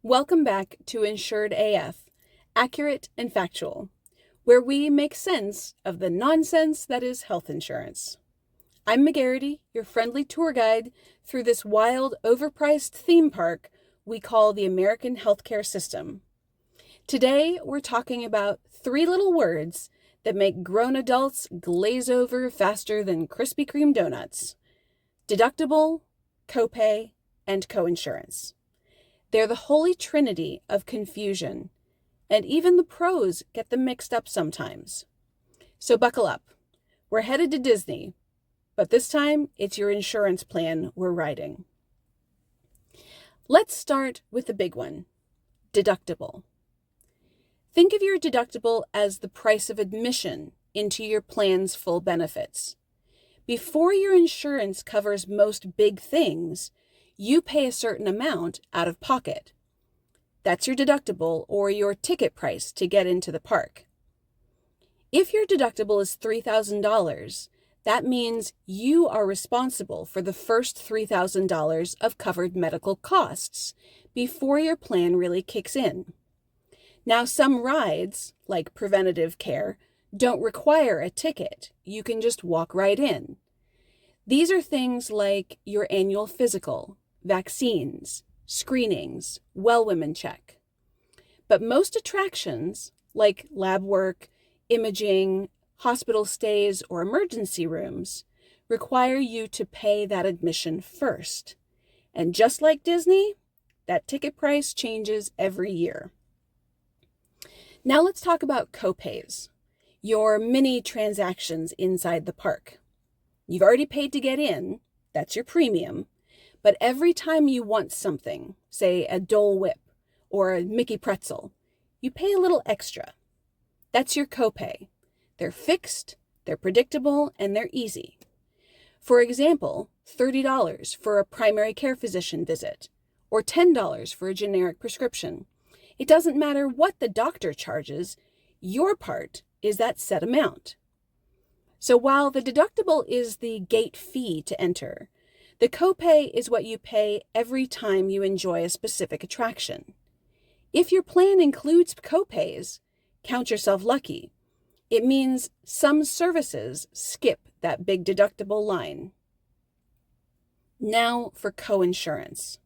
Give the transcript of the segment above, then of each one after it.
Welcome back to Insured A.F, accurate and factual, where we make sense of the nonsense that is health insurance. I'm McGarrity, your friendly tour guide through this wild, overpriced theme park we call the American healthcare system. Today, we're talking about three little words that make grown adults glaze over faster than Krispy Kreme donuts: deductible, copay, and coinsurance. They're the holy trinity of confusion, and even the pros get them mixed up sometimes. So buckle up. We're headed to Disney, but this time it's your insurance plan we're writing. Let's start with the big one, deductible. Think of your deductible as the price of admission into your plan's full benefits. Before your insurance covers most big things, you pay a certain amount out of pocket. That's your deductible or your ticket price to get into the park. If your deductible is $3,000, that means you are responsible for the first $3,000 of covered medical costs before your plan really kicks in. Now, some rides, like preventative care, don't require a ticket. You can just walk right in. These are things like your annual physical, vaccines, screenings, well women check. But most attractions, like lab work, imaging, hospital stays, or emergency rooms, require you to pay that admission first. And just like Disney, that ticket price changes every year. Now let's talk about copays, your mini transactions inside the park. You've already paid to get in, that's your premium, but every time you want something, say a Dole Whip or a Mickey Pretzel, you pay a little extra. That's your copay. They're fixed, they're predictable, and they're easy. For example, $30 for a primary care physician visit, or $10 for a generic prescription. It doesn't matter what the doctor charges, your part is that set amount. So while the deductible is the gate fee to enter, the copay is what you pay every time you enjoy a specific attraction. If your plan includes copays, count yourself lucky. It means some services skip that big deductible line. Now for coinsurance.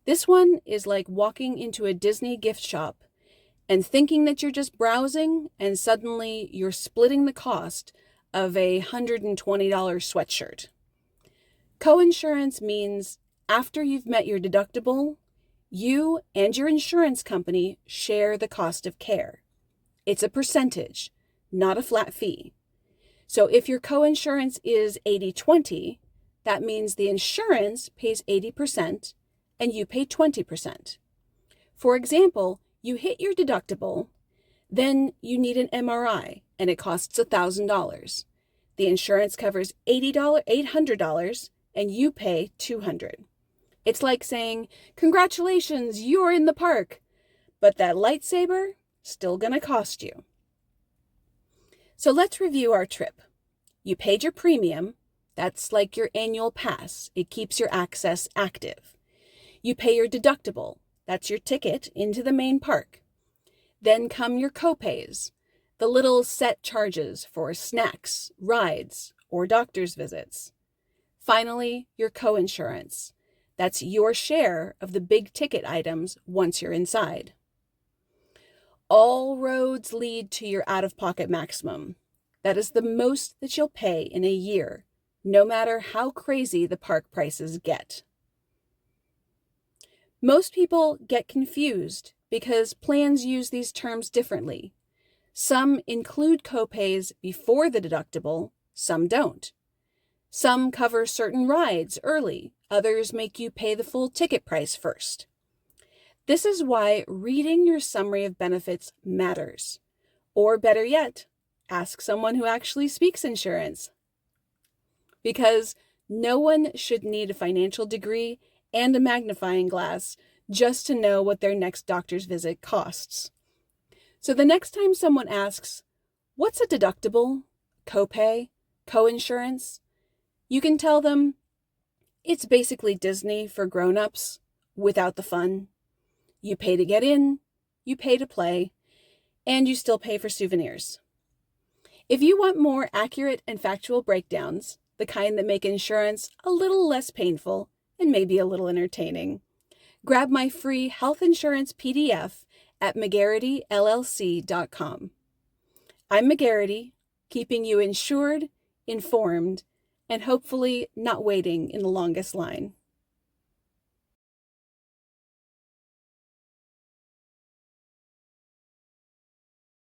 This one is like walking into a Disney gift shop and thinking that you're just browsing, and suddenly you're splitting the cost of a $120 sweatshirt. Coinsurance means after you've met your deductible, you and your insurance company share the cost of care. It's a percentage, not a flat fee. So if your coinsurance is 80-20, that means the insurance pays 80% and you pay 20%. For example, you hit your deductible, then you need an MRI and it costs $1,000. The insurance covers $800 and you pay $200. It's like saying, congratulations, you're in the park, but that lightsaber, still gonna cost you. So let's review our trip. You paid your premium, that's like your annual pass, it keeps your access active. You pay your deductible, that's your ticket into the main park. Then come your copays, the little set charges for snacks, rides, or doctor's visits. Finally, your coinsurance. That's your share of the big ticket items once you're inside. All roads lead to your out-of-pocket maximum. That is the most that you'll pay in a year, no matter how crazy the park prices get. Most people get confused because plans use these terms differently. Some include copays before the deductible, some don't. Some cover certain rides early, others make you pay the full ticket price first. This is why reading your summary of benefits matters. Or better yet, ask someone who actually speaks insurance. Because no one should need a financial degree and a magnifying glass just to know what their next doctor's visit costs. So the next time someone asks, what's a deductible, copay, coinsurance? You can tell them, it's basically Disney for grown-ups without the fun. You pay to get in, you pay to play, and you still pay for souvenirs. If you want more accurate and factual breakdowns, the kind that make insurance a little less painful and maybe a little entertaining, grab my free health insurance PDF at McGarrityLLC.com. I'm McGarrity, keeping you insured, informed, and hopefully not waiting in the longest line.